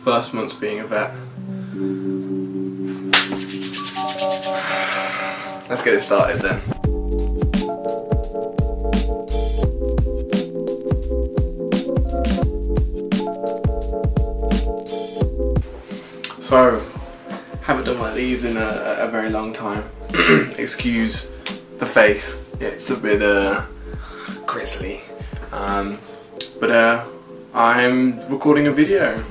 first months being a vet. Let's get it started then. So, haven't done one of these in a very long time. Excuse the face, it's a bit grisly. But I'm recording a video,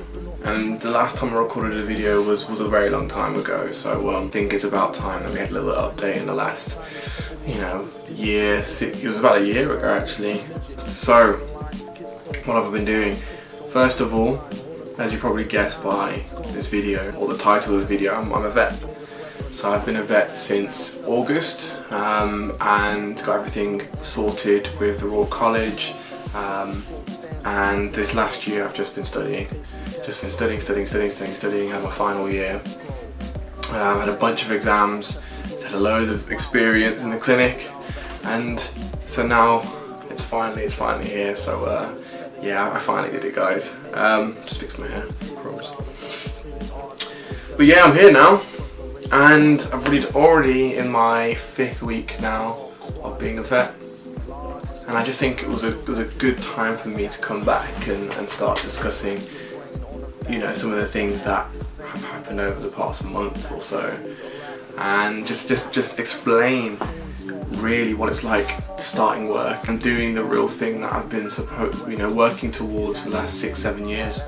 and the last time I recorded a video was a very long time ago, so I think it's about time that we had a little update in the last, year. It was about a year ago actually. So, what have I been doing? First of all, as you probably guessed by this video, or the title of the video, I'm a vet. So I've been a vet since August, and got everything sorted with the Royal College, and this last year I've just been studying. Had my final year. Had a bunch of exams, had a load of experience in the clinic, and so now it's finally here. So yeah, I finally did it, guys. Just fixed my hair, crumbs. But yeah, I'm here now, and I've already in my 5th week now of being a vet, and I just think it was a good time for me to come back and start discussing, some of the things that have happened over the past month or so, and just explain really what it's like starting work and doing the real thing that I've been working towards for the last 6-7 years,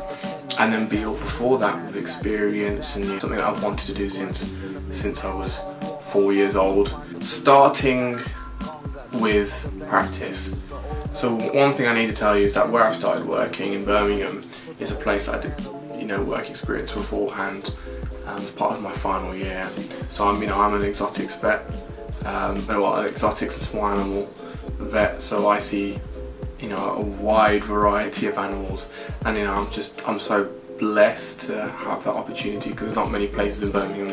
and then before that with experience and something that I've wanted to do since I was 4 years old. Starting with practice. So one thing I need to tell you is that where I've started working in Birmingham is a place I did work experience beforehand as part of my final year. So I'm an exotics vet. Exotics and small animal vet, so I see a wide variety of animals, and I'm so blessed to have that opportunity, because there's not many places in Birmingham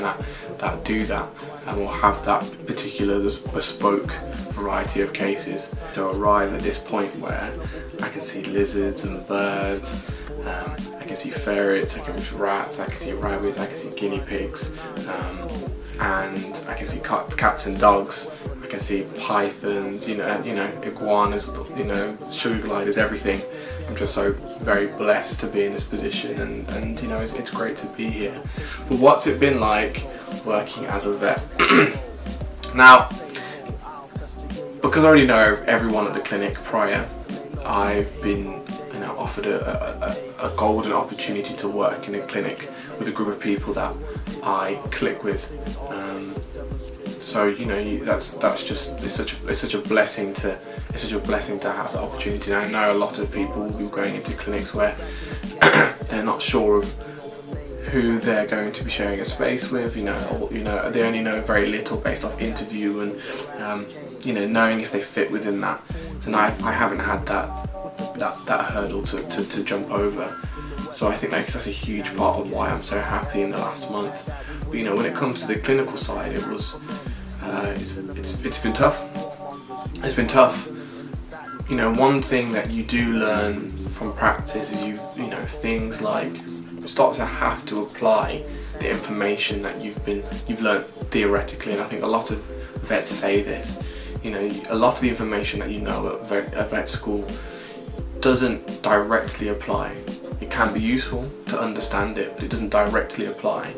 that do that and will have that particular bespoke variety of cases. To arrive at this point where I can see lizards and birds, I can see ferrets, I can see rats, I can see rabbits, I can see guinea pigs, and I can see cats and dogs. I can see pythons, iguanas, sugar gliders, everything. I'm just so very blessed to be in this position, and it's great to be here. But what's it been like working as a vet? Now, because I already know everyone at the clinic prior, I've been offered a golden opportunity to work in a clinic with a group of people that I click with. So it's such a blessing to have the opportunity. And I know a lot of people will be going into clinics where they're not sure of who they're going to be sharing a space with. They only know very little based off interview and knowing if they fit within that. And I haven't had that hurdle to jump over. So I think that's a huge part of why I'm so happy in the last month. But when it comes to the clinical side, it's been tough. It's been tough. One thing that you do learn from practice is things like you start to have to apply the information that you've learned theoretically, and I think a lot of vets say this. A lot of the information that at vet school doesn't directly apply. It can be useful to understand it, but it doesn't directly apply,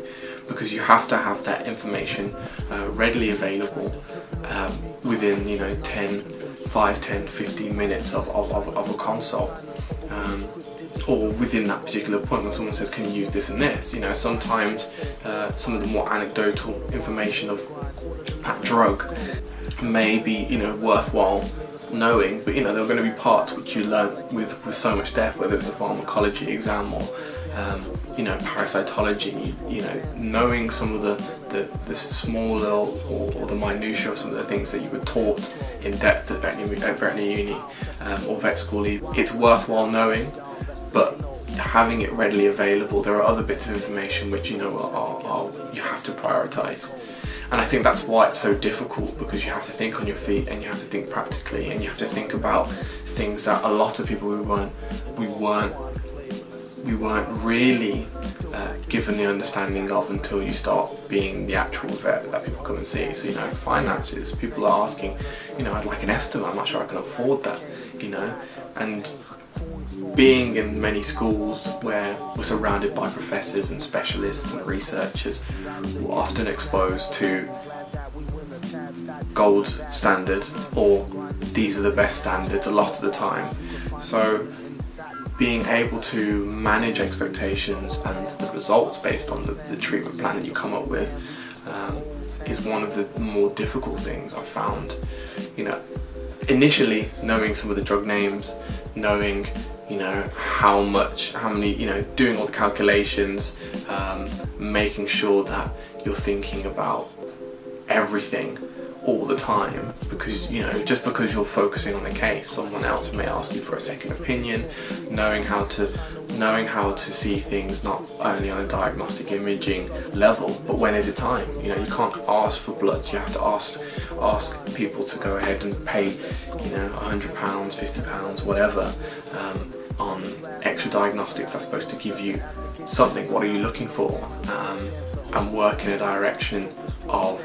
because you have to have that information readily available within 5, 10, 15 minutes of a consult, or within that particular point when someone says, can you use this and this? Sometimes some of the more anecdotal information of that drug may be worthwhile knowing, but there are going to be parts which you learn with so much depth, whether it's a pharmacology exam or parasitology. Knowing some of the small little or the minutiae of some of the things that you were taught in depth at veterinary uni or vet school, it's worthwhile knowing, but having it readily available, there are other bits of information which you have to prioritise. And I think that's why it's so difficult, because you have to think on your feet, and you have to think practically, and you have to think about things that a lot of people we weren't we weren't really given the understanding of until you start being the actual vet that people come and see. So, you know, finances, people are asking, you know, I'd like an estimate, I'm not sure I can afford that, you know. And being in many schools where we're surrounded by professors and specialists and researchers, we're often exposed to gold standard, or these are the best standards a lot of the time. So being able to manage expectations and the results based on the treatment plan that you come up with is one of the more difficult things I've found. You know, initially knowing some of the drug names, knowing, you know, how many, you know, doing all the calculations, making sure that you're thinking about everything all the time, because, you know, just because you're focusing on a case, someone else may ask you for a second opinion. Knowing how to see things not only on a diagnostic imaging level, but when is it time? You know, you can't ask for blood, you have to ask people to go ahead and pay, you know, £100, £50, whatever, on extra diagnostics that's supposed to give you something. What are you looking for? And work in a direction of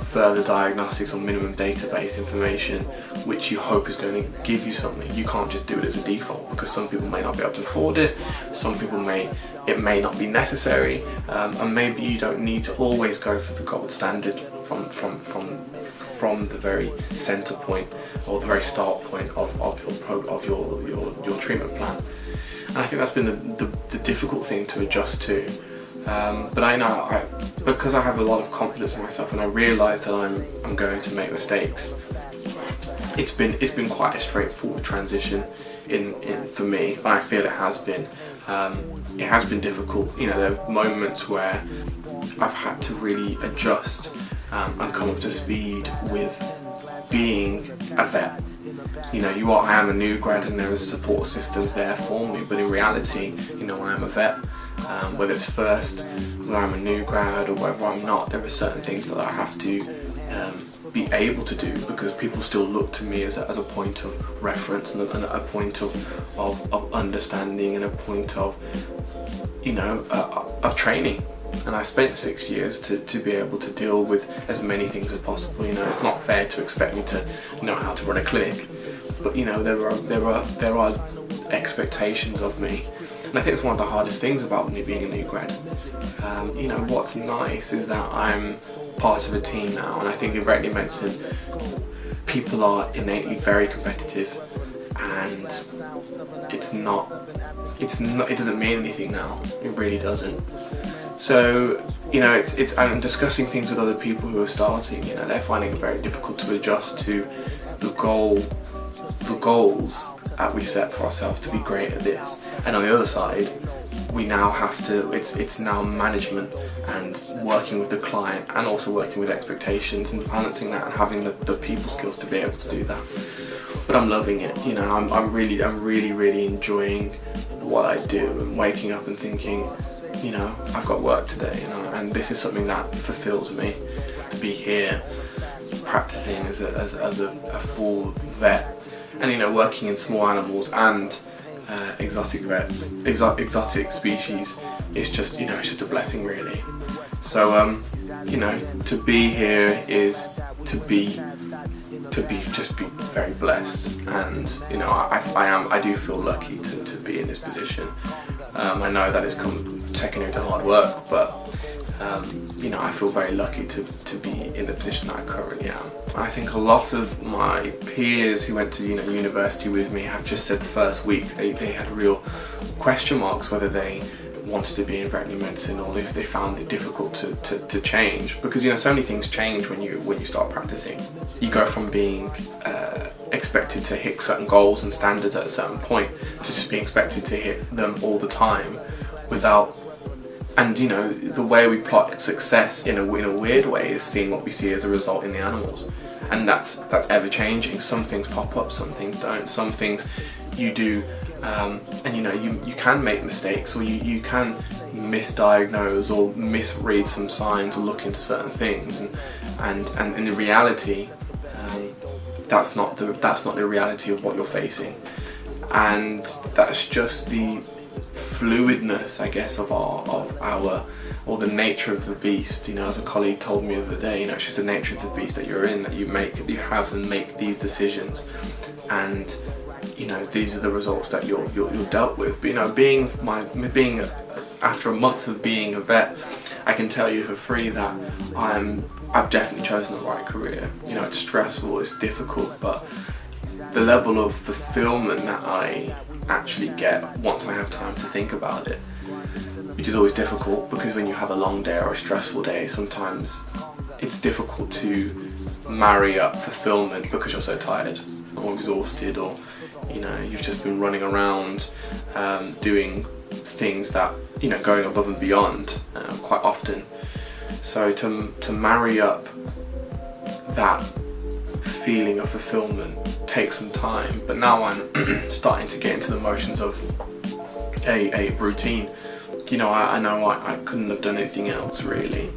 further diagnostics or minimum database information, which you hope is going to give you something. You can't just do it as a default, because some people may not be able to afford it, some people it may not be necessary, and maybe you don't need to always go for the gold standard from the very center point or the very start point of your treatment plan. And I think that's been the difficult thing to adjust to. But I know, because I have a lot of confidence in myself and I realise that I'm going to make mistakes, it's been quite a straightforward transition in for me, and I feel it has been. It has been difficult. You know, there are moments where I've had to really adjust and come up to speed with being a vet. You know, I am a new grad and there are support systems there for me, but in reality, you know, I am a vet. Whether it's first, whether I'm a new grad or whether I'm not, there are certain things that I have to be able to do, because people still look to me as a point of reference and a point of understanding and a point of, you know, of training. And I spent 6 years to be able to deal with as many things as possible. You know, it's not fair to expect me to know how to run a clinic, but, you know, there are expectations of me. And I think it's one of the hardest things about me being a new grad. You know, what's nice is that I'm part of a team now, and I think in veterinary medicine, people are innately very competitive, and it doesn't mean anything now. It really doesn't. So, you know, I'm discussing things with other people who are starting. You know, they're finding it very difficult to adjust to the goals that we set for ourselves to be great at this. And on the other side, we now have to, it's now management and working with the client and also working with expectations and balancing that and having the people skills to be able to do that. But I'm loving it. You know, I'm really enjoying what I do, and waking up and thinking, you know, I've got work today, you know, and this is something that fulfills me. To be here practicing as a full vet, and, you know, working in small animals and exotic species, it's just, you know, it's just a blessing really. So you know, to be here is to be very blessed, and, you know, I do feel lucky to be in this position. I know that it's come secondary to hard work, but you know, I feel very lucky to be in the position that I currently am. I think a lot of my peers who went to, you know, university with me have just said the first week they had real question marks whether they wanted to be in veterinary medicine or if they found it difficult to change, because, you know, so many things change when you start practicing. You go from being expected to hit certain goals and standards at a certain point to just being expected to hit them all the time without. And, you know, the way we plot success in a weird way is seeing what we see as a result in the animals, and that's ever changing. Some things pop up, some things don't. Some things you do, and, you know, you can make mistakes, or you can misdiagnose or misread some signs or look into certain things, and in reality, that's not the reality of what you're facing, and that's just the fluidness, I guess, of our or the nature of the beast. You know, as a colleague told me the other day, you know, it's just the nature of the beast that you're in, that you have and make these decisions, and you know, these are the results that you're dealt with. But you know, being after a month of being a vet, I can tell you for free that I've definitely chosen the right career. You know, it's stressful, it's difficult, but the level of fulfillment that I actually get once I have time to think about it, which is always difficult, because when you have a long day or a stressful day, sometimes it's difficult to marry up fulfillment because you're so tired or exhausted, or you know, you've just been running around doing things that, you know, going above and beyond quite often. So to marry up that feeling of fulfillment takes some time, but now I'm starting to get into the motions of a routine. You know, I know I couldn't have done anything else really.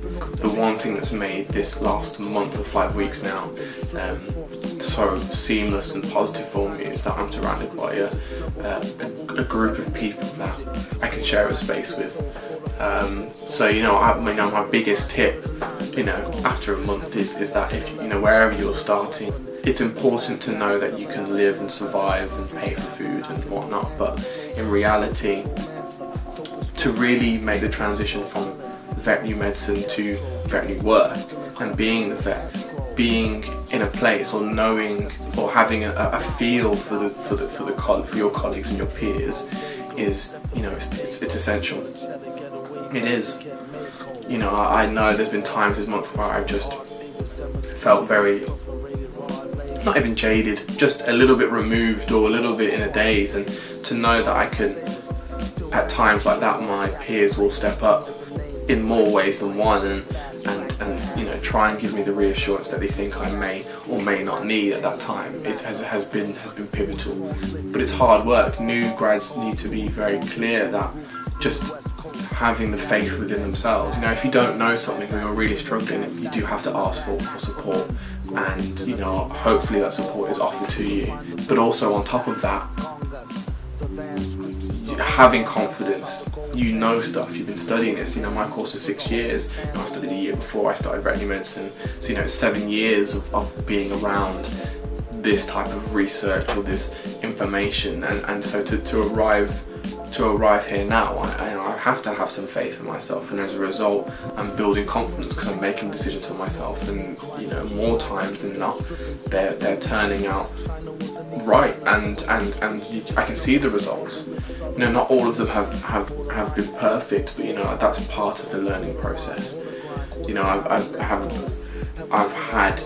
The one thing that's made this last month or 5 weeks now so seamless and positive for me is that I'm surrounded by a group of people that I can share a space with. So you know, my biggest tip, you know, after a month is that if you know, wherever you're starting, it's important to know that you can live and survive and pay for food and whatnot, but in reality, to really make the transition from veterinary medicine to veterinary work and being the vet, being in a place or knowing or having a feel for your colleagues and your peers is, you know, it's essential. It is. You know, I know there's been times this month where I've just felt very, not even jaded, just a little bit removed or a little bit in a daze, and to know that I can, at times like that, my peers will step up in more ways than one and you know, try and give me the reassurance that they think I may or may not need at that time. It has been pivotal, but it's hard work. New grads need to be very clear that just having the faith within themselves. You know, if you don't know something or you're really struggling, you do have to ask for support, and you know, hopefully that support is offered to you. But also on top of that, having confidence. You know stuff, you've been studying this. You know, my course is 6 years. You know, I studied a year before I started veterinary medicine, so you know, it's 7 years of being around this type of research or this information, and so to arrive here now, I have to have some faith in myself, and as a result I'm building confidence because I'm making decisions for myself, and you know, more times than not they're turning out right, and I can see the results. You know, not all of them have been perfect, but you know, that's part of the learning process. You know, I've had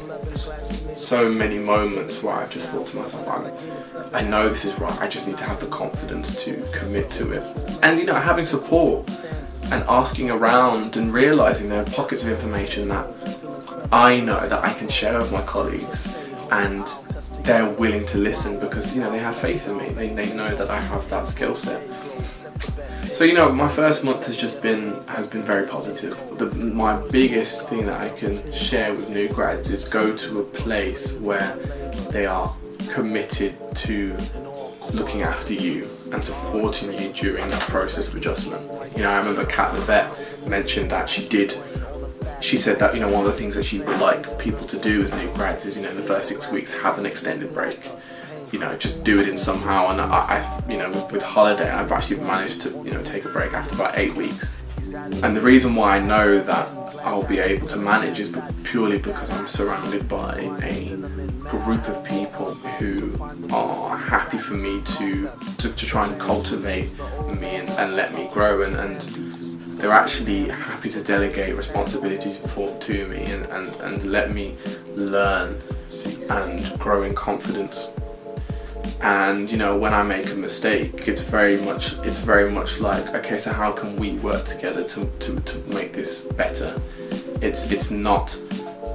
so many moments where I've just thought to myself, I know this is right, I just need to have the confidence to commit to it. And you know, having support and asking around and realising there are pockets of information that I know that I can share with my colleagues, and they're willing to listen because, you know, they have faith in me, they know that I have that skill set. So you know, my first month has been very positive. My biggest thing that I can share with new grads is go to a place where they are committed to looking after you and supporting you during that process of adjustment. You know, I remember Kat the vet mentioned that she said that, you know, one of the things that she would like people to do as new grads is, you know, in the first 6 weeks have an extended break. You know, just do it in somehow, and I you know, with holiday, I've actually managed to, you know, take a break after about 8 weeks. And the reason why I know that I'll be able to manage is purely because I'm surrounded by a group of people who are happy for me to try and cultivate me and let me grow, and they're actually happy to delegate responsibilities to me and let me learn and grow in confidence. And you know, when I make a mistake, it's very much like, okay, so how can we work together to make this better? It's not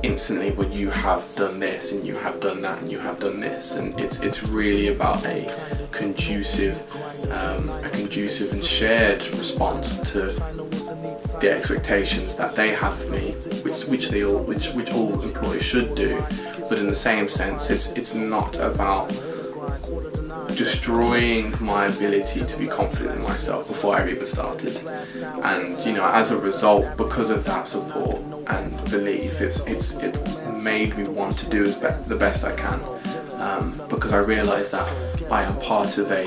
instantly, well, you have done this and you have done that and you have done this, and it's really about a conducive and shared response to the expectations that they have of me, which all employees should do. But in the same sense, it's not about destroying my ability to be confident in myself before I even started. And you know, as a result, because of that support and belief, it's made me want to do the best I can, because I realise that I am part of a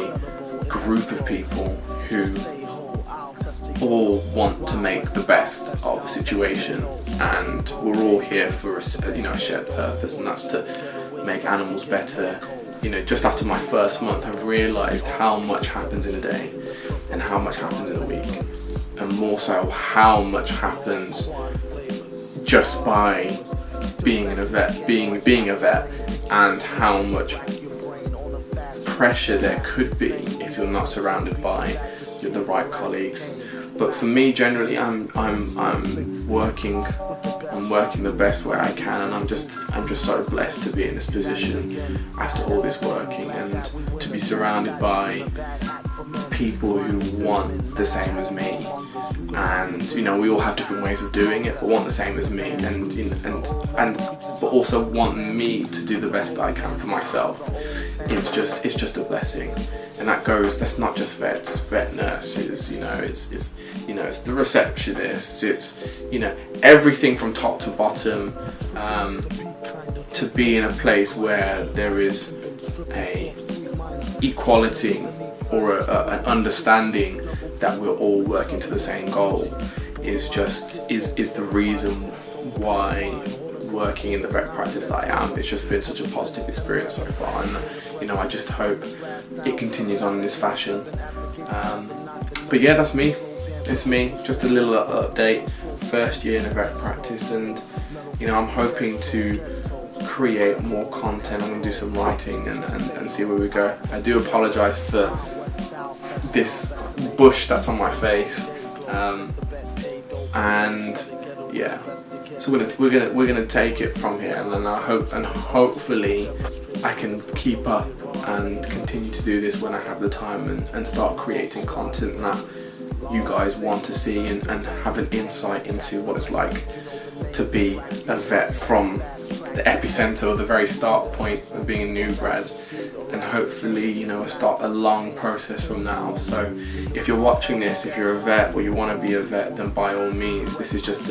group of people who all want to make the best of the situation, and we're all here for a shared purpose, and that's to make animals better. You know, just after my first month, I've realised how much happens in a day and how much happens in a week, and more so how much happens just by being a vet, and how much pressure there could be if you're not surrounded by the right colleagues. But for me, generally, I'm working the best way I can, and I'm just so blessed to be in this position after all this working, and to be surrounded by people who want the same as me. And you know, we all have different ways of doing it, but want the same as me, and you know, but also want me to do the best I can for myself. It's just a blessing, and that's not just vet nurses. You know, it's the receptionists. It's, you know, everything from top to bottom. To be in a place where there is a equality or an understanding that we're all working to the same goal is the reason why working in the vet practice that I am. It's just been such a positive experience so far, and you know, I just hope it continues on in this fashion. But yeah, that's me. It's me. Just a little update. First year in a vet practice, and you know, I'm hoping to create more content. I'm going to do some writing and see where we go. I do apologise for this bush that's on my face, and yeah, so we're gonna take it from here, and then hopefully I can keep up and continue to do this when I have the time, and start creating content that you guys want to see, and have an insight into what it's like to be a vet from the epicenter, or the very start point of being a new grad, and hopefully, you know, start a long process from now. So if you're watching this, if you're a vet or you want to be a vet, then by all means, this is just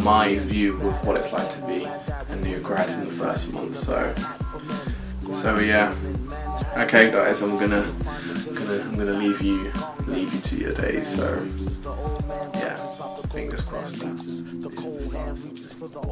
my view of what it's like to be a new grad in the first month. So yeah, okay guys, I'm gonna leave you to your days. So yeah, fingers crossed that this is the start.